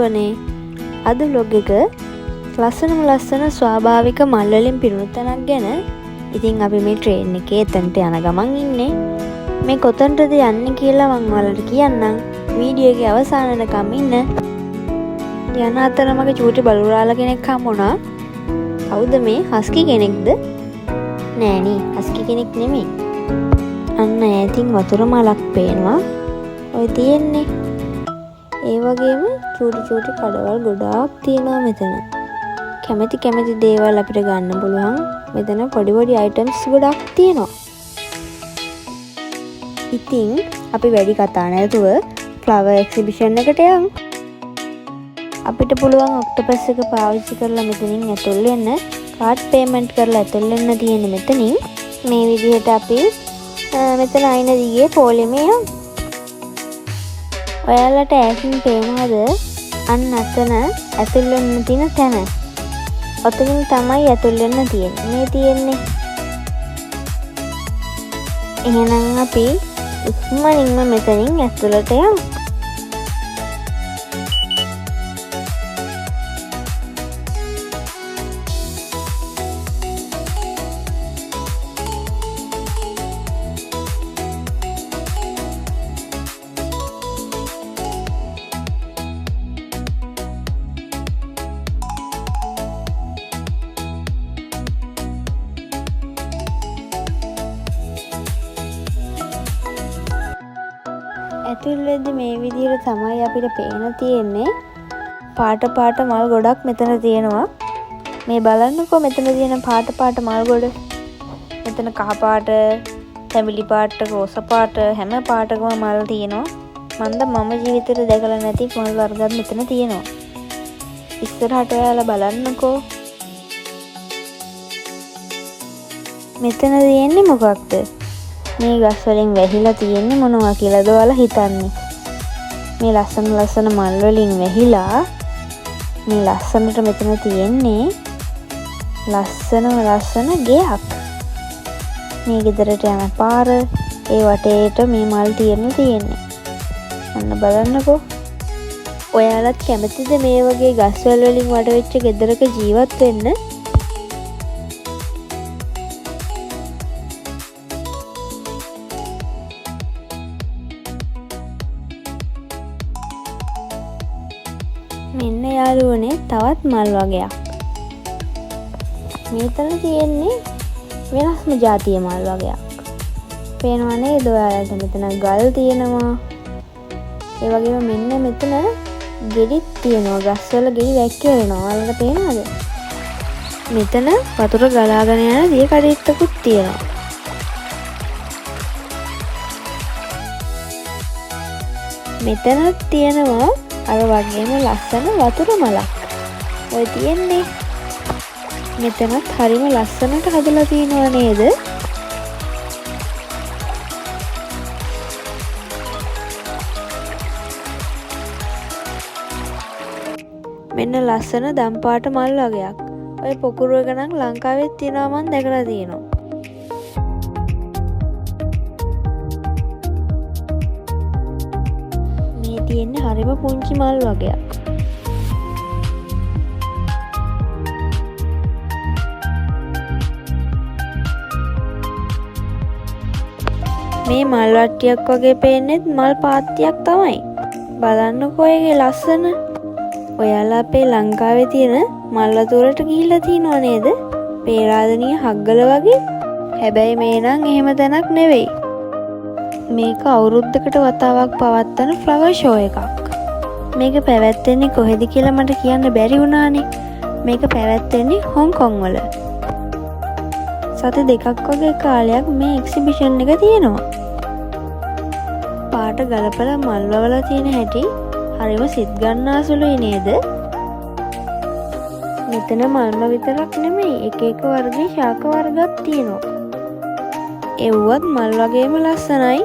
යාළුවනේ අද vlog එක ලස්සන ස්වාභාවික මල් වලින් පිරුණු තැනක් ගැන. ඉතින් අපි මේ ට්‍රේන් එකේ එතනට යන ගමන් ඉන්නේ. මේ කොතනටද යන්නේ කියලා මම ඔයාලට කියන්නම්. වීඩියෝ එකේ අවසාන වෙනකම් ඉන්න. යන අතර මගේ චූටි බලුරාලා කෙනෙක් හම්බුණා. කවුද මේ? හස්කි කෙනෙක්ද? නෑනේ, හස්කි කෙනෙක් නෙමෙයි. අන්න ඈතින් වතුර මලක් පේනවා. ඔය තියෙන්නේ. ඒ වගේම චූටි කඩවල් ගොඩාක් තියෙනවා මෙතන. කැමති දේවල් අපිට ගන්න පුළුවන්. මෙතන පොඩි අයිටම්ස් ගොඩක් තියෙනවා. ඉතින් අපි වැඩි කතා නැතුව ෆ්ලවර් එක්සිබිෂන් එකට යමු. අපිට පුළුවන් ඔක්ටෝපස් එක පාවිච්චි කරලා මෙතනින් ඇතුල් වෙන්න. කාඩ් පේමන්ට් කරලා ඇතුල් වෙන්න තියෙන්නේ මෙතනින්. මේ විදිහට අපි මෙතන අයින දිගේ පොලිමේ යමු. ඔයාලට ඈතින් පේනවද? අන්න අතන ඇතුල් වෙන්න තියෙන තැන. ඔතනින් තමයි ඇතුල් වෙන්න තියෙන්නේ. මේ තියෙන්නේ. එහෙනම් අපි ඉක්මනින්ම මෙතනින් ඇතුළට යමු. ඇතුල් වෙද්දි මේ විදිහට තමයි අපිට පේන තියෙන්නේ. පාට මල් ගොඩක් මෙතන තියෙනවා. මේ බලන්නකෝ මෙතන තියෙන පාට මල් ගොඩ. මෙතන කහ පාට, තැඹිලි පාට, රෝස පාට හැම පාටකම මල් තියෙනවා. මම ජීවිතේට දැකලා නැති මල් වර්ගත් මෙතන තියෙනවා. ඉස්සරහට ඔයාලා බලන්නකෝ. මෙතන තියෙන්නේ මොකක්ද? මේ ගස් වලින් වැහිලා තියෙන්නේ මොනවා කියලාද ඔයාලා හිතන්නේ? මේ ලස්සන මල් වලින් වැහිලා මේ ලස්සනට මෙතන තියෙන්නේ ලස්සන ගෙයක්. මේ ගෙදරට යන පාර ඒ වටේට මේ මල් තියෙන්නේ. අන්න බලන්නකෝ. ඔයාලත් කැමතිද මේ වගේ ගස්වල වලින් වට වෙච්ච ගෙදරක ජීවත් වෙන්න? මෙන්න යාළුවනේ තවත් මල් වගයක්. මෙතන තියෙන්නේ වෙනස්ම જાතිය මල් වගයක්. පේනව නේද ඔයාලට? මෙතන ගල් තියෙනවා. ඒ වගේම මෙන්න මෙතන ගෙඩිත් තියෙනවා. ගස්වල ගෙඩි වැක්කිරෙනවා. ඔයාලට පේනවද? මෙතන වතුර ගලාගෙන යන දිය කඩਿੱත්තකුත් තියෙනවා. මෙතනත් තියෙනවා අර වගේම ලස්සන වතුර මලක්. ඔය තියෙන්නේ. මෙතනත් හරිම ලස්සනට හදලා තියෙනවා නේද? මෙන්න ලස්සන දම්පාට මල් වගයක්. ඔය පොකුරු එක නම් ලංකාවෙත් තියෙනවා මම දැකලා තියෙනවා. තියෙන්නේ හරිම පුංචි මල් වගයක්. මේ මල් වට්ටියක් වගේ පේන්නේත් මල් පාත්තියක් තමයි. බලන්නකෝ ඒකේ ලස්සන. ඔයාලා අපේ ලංකාවේ තියෙන මල් වතුරට ගිහිල්ලා තියෙනව නේද? පේරාදෙනිය හග්ගල වගේ. හැබැයි මේ නම් එහෙම තැනක් නෙවෙයි. මේක අවුරුද්දකට වතාවක් පවත්වන ෆ්ලවර් ෂෝ එකක්. මේක පැවැත්වෙන්නේ කොහෙද කියලා මට කියන්න බැරි වුණානේ. මේක පැවැත්වෙන්නේ හොංකොං වල. සති දෙකක් වගේ කාලයක් මේ එක්සිබිෂන් එක තියෙනවා. පාට ගලපලා මල් වවලා තියෙන හැටි හරිම සිත් ගන්නාසුළුයි නේද? මෙතන මල්ම විතරක් නෙමෙයි එක වර්ගයේ ශාක වර්ගත් තියෙනවා. එව්වත් මල් වගේම ලස්සනයි.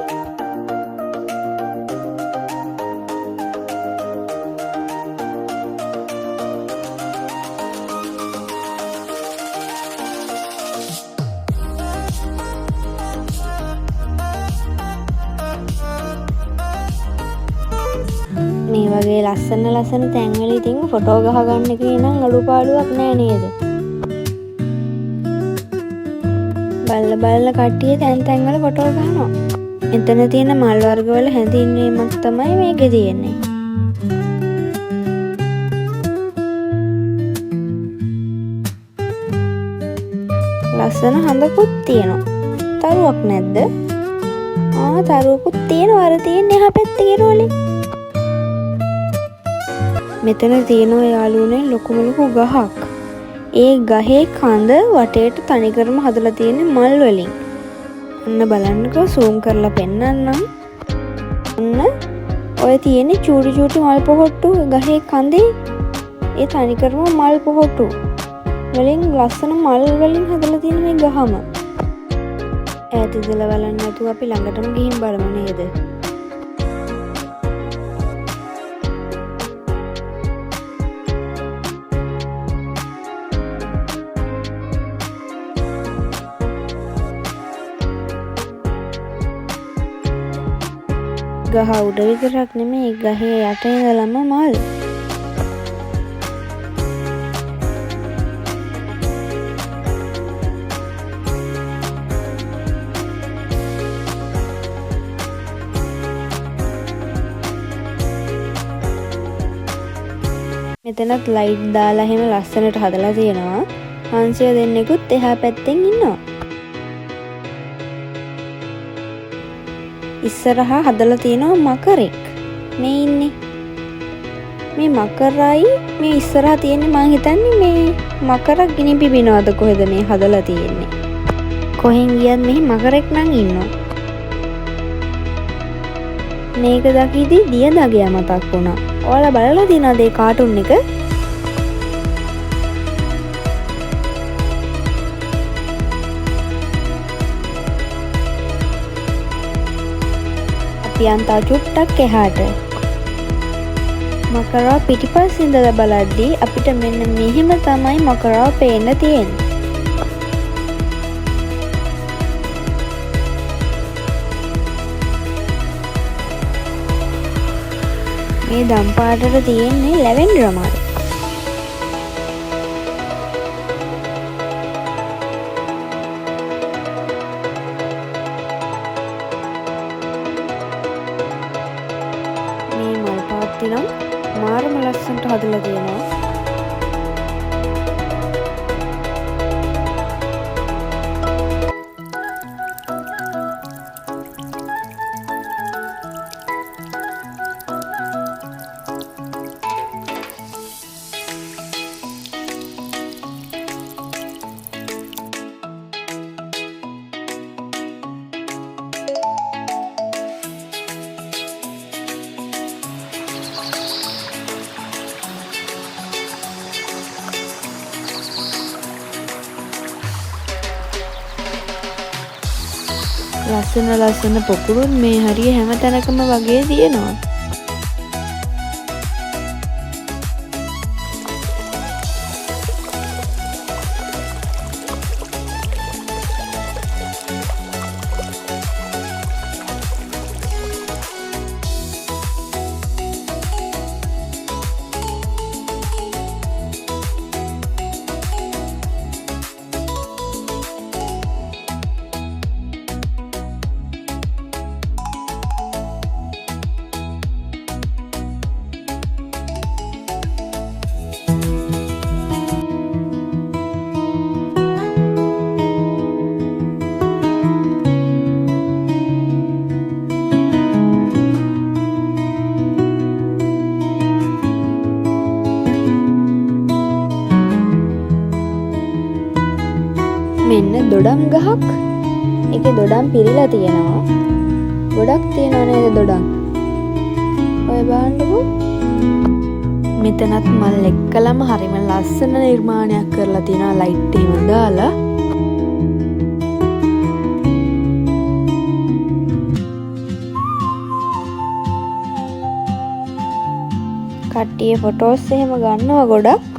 වගේ ලස්සන තැන්වල ඉතින් ෆොටෝ ගහගන්න එකේ නම් අඩුපාඩුවක් නෑ නේද? බල්ල කට්ටිය තැන් වල ෆොටෝ ගහනවා. එතන තියෙන මල් වර්ග වල හැඳින්වීමක් තමයි මේකේ තියෙන්නේ. ලස්සන හඳකුත් තියෙනවා. තරුවක් නැද්ද? තරුවකුත් තියෙනවා. අර තියෙන්නේ එහා පැත්තේ ගෙරවලේ. මෙතන තියෙනවා යාළුවනේ ලොකු ගහක්. ඒ ගහේ කඳ වටේට තනිකරම හදලා තියෙන්නේ මල් වලින්. අන්න බලන්නකෝ zoom කරලා පෙන්නන්නම්. අන්න ඔය තියෙන්නේ චූටි මල් පොහොට්ටු ගහේ කඳේ. ඒ තනිකරම මල් පොහොට්ටු වලින් ලස්සන මල් වලින් හදලා තියෙන මේ ගහම. ඈත ඉඳලා බලන්න නැතුව අපි ළඟටම ගිහින් බලමු නේද? ගහ උඩ විතරක් නෙමෙයි ගහේ යට ඉඳලම මල්. මෙතනත් ලයිට් දාලා එහෙම ලස්සනට හදලා තියෙනවා. හංසය දෙන්නෙකුත් එහා පැත්තෙන් ඉන්නවා. ඉස්සරහා හදලා තියෙනවා මකරෙක්. මේ ඉන්නේ. මේ මකරයි මේ ඉස්සරහා තියෙන්නේ මං හිතන්නේ මේ මකරක් ගිනි පිපිනවද කොහෙද මේ හදලා තියෙන්නේ. කොහෙන් ගියත් මෙහි මකරෙක් නම් ඉන්නවා. මේක දකිද්දි දියදගය මතක් වුණා. ඔයාලා බලලා තියෙනවද ඒ කාටුන් එක? යන්තා චුට්ටක් එහාට මකරා පිටිපස්සින් ඉඳලා බලද්දී අපිට මෙන්න මෙහෙම තමයි මකරා පේන්න තියෙන්නේ. මේ දම් පාටට තියෙන්නේ ලැවෙන්ඩර් මල්. නම් මාරම ලස්සනට හදලා තියෙනවා. ලස්සන පොකුරුන් මේ හරිය හැම තැනකම වගේ තියෙනවා. මෙන්න දොඩම් ගහක්. ඒකේ දොඩම් පිරීලා තියෙනවා. ගොඩක් තියෙනවා නේද දොඩම්? ඔය බලන්නකෝ. මෙතනත් මල් එක්කලම හරිම ලස්සන නිර්මාණයක් කරලා තියෙනවා ලයිට් එහෙම දාලා. කට්ටිය ෆොටෝස් එහෙම ගන්නවා ගොඩක්.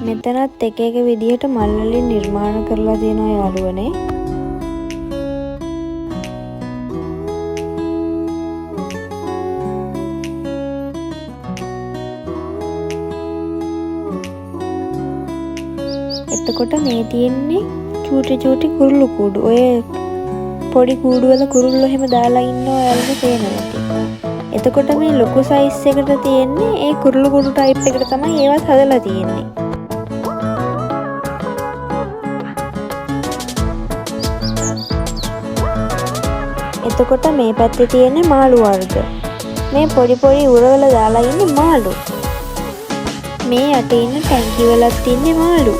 මෙතනත් එක විදිහට මල් වලින් නිර්මාණ කරලා තියෙනවා යාළුවනේ. එතකොට මේ තියෙන්නේ චූටි කුරුළු කූඩු. ඔය පොඩි කූඩු වල කුරුල්ලෝ එහෙම දාලා ඉන්නවා ඔයාලට පේනවා. එතකොට මේ ලොකු සයිස් එකට තියෙන්නේ ඒ කුරුළු කූඩු ටයිප් එකට තමයි ඒවත් හදලා තියෙන්නේ. එතකොට මේ පැත්තේ තියෙන්නේ මාළු වර්ග. මේ පොඩි උරවල දාලා ඉන්නේ මාළු. මේ යටේ ඉන්න ටැංකි වලත් ඉන්නේ මාළු.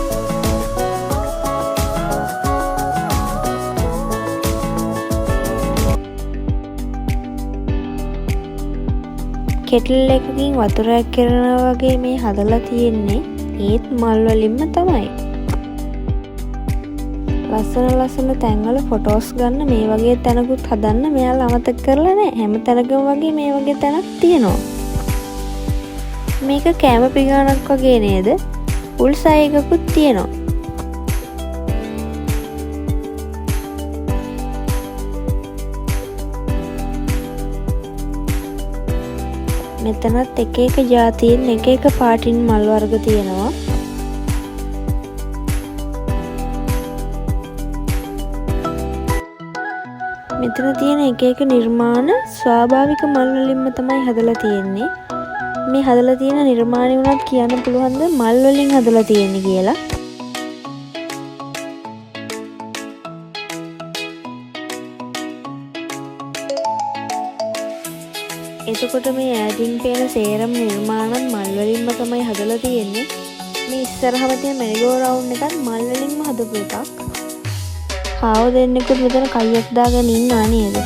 කෙටල් එකකින් වතුරක් කරනවා වගේ මේ හදලා තියෙන්නේ ඒත් මල් වලින්ම තමයි. ලස්සන තැන්වල ෆොටෝස් ගන්න මේ වගේ තැනකුත් හදන්න මෙයාලා අමතක කරලා නැහැ. හැම තැනකම වගේ මේ වගේ තැනක් තියෙනවා. මේක කැම පිගානක් වගේ නේද? උල් සයි එකකුත් තියෙනවා. මෙතනත් එක ජාතීන් එක පාටින් මල් වර්ග තියෙනවා. මෙතන තියෙන එක නිර්මාණ ස්වාභාවික මල් වලින්ම තමයි හදලා තියෙන්නේ. මේ හදලා තියෙන නිර්මාණය වුණත් කියන්න පුළුවන්ද මල් වලින් හදලා තියෙන්නේ කියලා? එතකොට මේ ඈතින් පේන සේරම නිර්මාණත් මල් වලින්ම තමයි හදලා තියෙන්නේ. මේ ඉස්සරහම තියෙන මෙරිගෝ රවුන්ඩ් එකත් මල් වලින්ම හදපු එකක්. හාව දෙන්නෙකුත් මෙතන කයියක් දාගෙන ඉන්නවා නේද?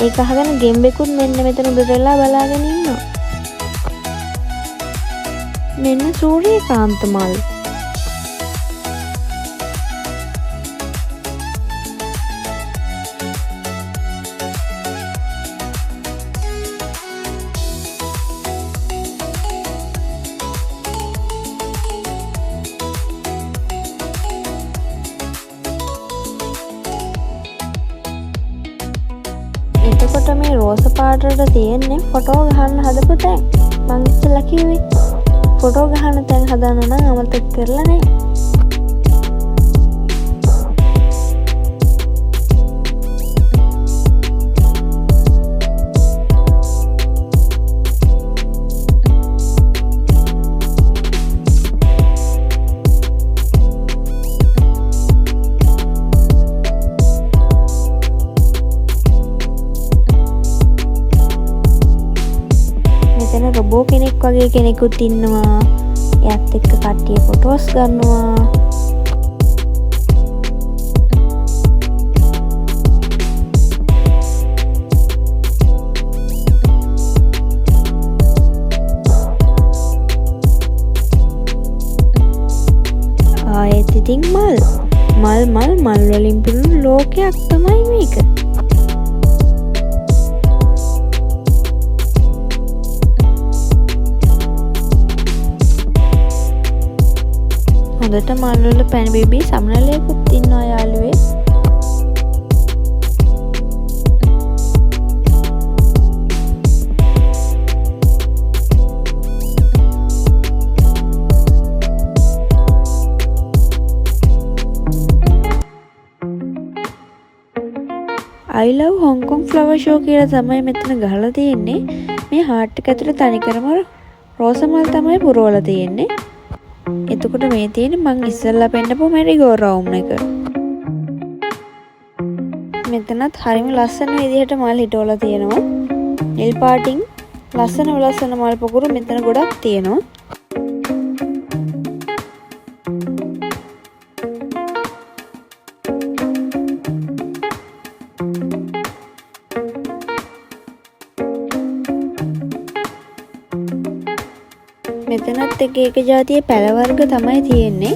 ඒක අහගෙන ගෙම්බෙකුත් මෙන්න මෙතන උඩට වෙලා බලාගෙන ඉන්නවා. මෙන්න සූර්යකාන්ත මල්. එතකොට මේ රෝස පාටට තියෙන්නේ ෆොටෝ ගහන්න හදපු තැන්. මං ඉස්සෙල්ලා කිව්වේ ෆොටෝ ගහන්න තැන් හදන්න නම් අමතක කරලා නැහැ. රොබෝ කෙනෙක් වගේ කෙනෙකුත් ඉන්නවා. එයත් එක්ක කට්ටිය ෆොටෝස් ගන්නවා. ආයෙත් ඉතින් මල් වලින් පිරුණු ලෝකයක් තමයි මේක. හොඳට මල් වල පැන බිබී සමනලයකුත් ඉන්නවා යාළුවේ. I love Hong Kong flower show කියලා තමයි මෙතන ගහලා තියෙන්නේ. මේ හાર્ට් එක ඇතුලේ තනිකරම රෝස මල් තමයි පුරවලා තියෙන්නේ. එතකොට මේ තියෙන්නේ මං ඉස්සෙල්ලා පෙන්නපු මෙරිගෝ රවුන්ඩ් එක. මෙතනත් හරිම ලස්සන විදිහට මල් හිටවලා තියෙනවා. නිල් පාටින් ලස්සන මල් පොකුරු මෙතන ගොඩක් තියෙනවා. මෙතනත් එක ජාතියේ පැල වර්ග තමයි තියෙන්නේ.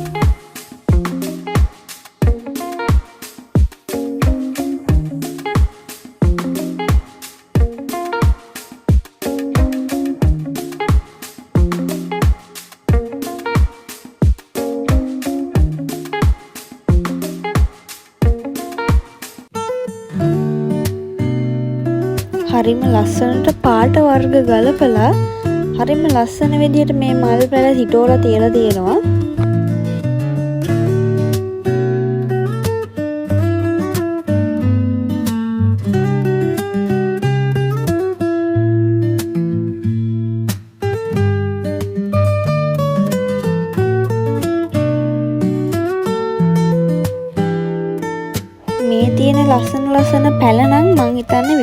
හරිම ලස්සනට පාට වර්ග ගලපලා හරිම ලස්සන විදිහට මේ මල් පැල හිටෝලා තියලා තියෙනවා.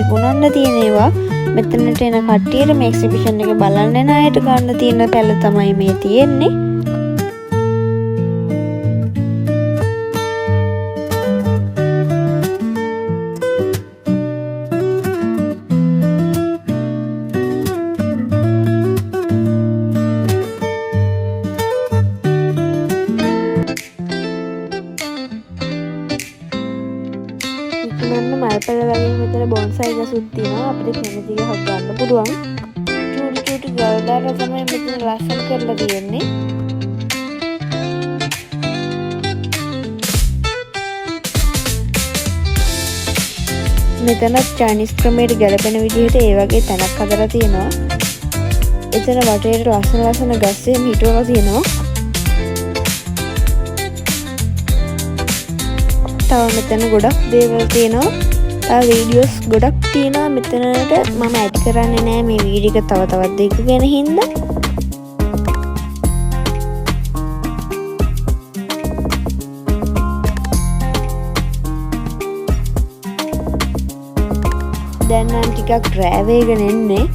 විකුණන්න තියෙන ඒවා. මෙතනට එන කට්ටියට මේ එක්සිබිෂන් එක බලන්න එන අයට ගන්න තියෙන පැල තමයි මේ තියෙන්නේ. මල් පැල වගේ මෙතන බොන්සයි ගසුත් තියෙනවා. අපිට කැමති ගහක් ගන්න පුළුවන්. චූටි චූටි ගල් දාලා තමයි මෙතන ලස්සන කරලා තියෙන්නේ. මෙතන චයිනීස් ක්‍රමයට ගැලපෙන විදිහට ඒ වගේ තැනක් හදලා තියෙනවා. එතන වටේට ලස්සන ලස්සන ගස් එහෙම හිටවලා තියෙනවා. තව මෙතන ගොඩක් දේවල් තියෙනවා. තව වීඩියෝස් ගොඩක් තියෙනවා මෙතනට. මම ඇඩ් කරන්නේ නැහැ මේ වීඩියෝ එක තව තවත් දෙක ගැන හින්දා. දැන් නම් ටිකක් රෑ වේගෙන එන්නේ.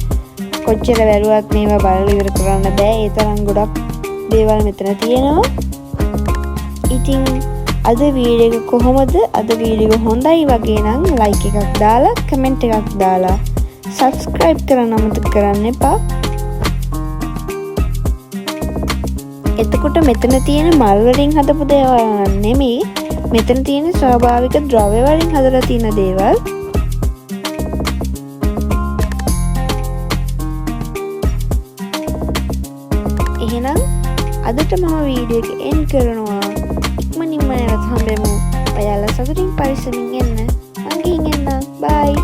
කොච්චර වැරුවත් මේවා බලලා ඉවර කරන්න බෑ. ඒ තරම් ගොඩක් දේවල් මෙතන තියෙනවා. ඉතින් අද වීඩියෝ එක කොහොමද? අද වීඩියෝ එක හොඳයි වගේ නම් ලයික් එකක් දාලා කමෙන්ට් එකක් දාලා සබ්ස්ක්‍රයිබ් කරන්න අමතක කරන්න එපා. එතකොට මෙතන තියෙන මල් වලින් හදපු දේවල් නෙමෙයි. මෙතන තියෙන ස්වාභාවික ද්‍රව්‍ය වලින් හදලා තියෙන දේවල්. එහෙනම් අදට මම වීඩියෝ එක එන්ඩ් කරනවා. ඉක්මනින්ම නැවත හම්බෙමු. ඔයාලා සතුටින් පරිස්සමින් ඉන්න. මං ගිහින් එන්නම්. බයි.